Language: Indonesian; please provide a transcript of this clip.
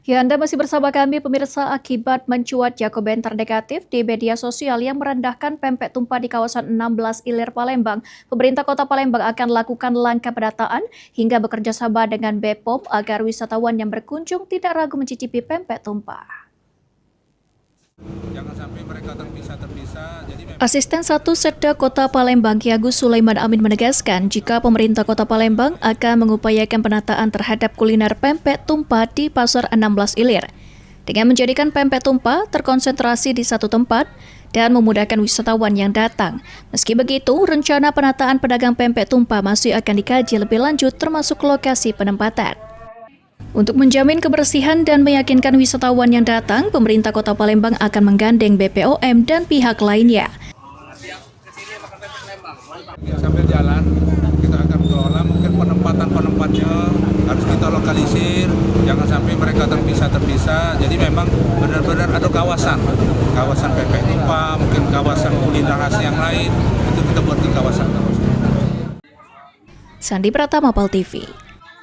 Ya, Anda masih bersama kami, pemirsa. Akibat mencuatnya komentar negatif di media sosial yang merendahkan pempek tumpah di kawasan 16 Ilir Palembang, pemerintah Kota Palembang akan lakukan langkah pendataan hingga bekerja sama dengan BPOM agar wisatawan yang berkunjung tidak ragu mencicipi pempek tumpah. Jangan sampai mereka terpisah. Asisten 1 Setda Kota Palembang, Ki Agus Sulaiman Amin menegaskan jika pemerintah Kota Palembang akan mengupayakan penataan terhadap kuliner pempek tumpah di Pasar 16 Ilir, dengan menjadikan pempek tumpah terkonsentrasi di satu tempat dan memudahkan wisatawan yang datang. Meski begitu, rencana penataan pedagang pempek tumpah masih akan dikaji lebih lanjut termasuk lokasi penempatan. Untuk menjamin kebersihan dan meyakinkan wisatawan yang datang, pemerintah Kota Palembang akan menggandeng BPOM dan pihak lainnya. Sambil jalan, kita akan kelola mungkin penempatnya harus kita lokalisir, jangan sampai mereka terpisah. Jadi memang benar-benar ada kawasan pempek tumpah, mungkin kawasan kuliner khas yang lain, itu kita buatkan kawasan. Sandi Pratama, PAL TV.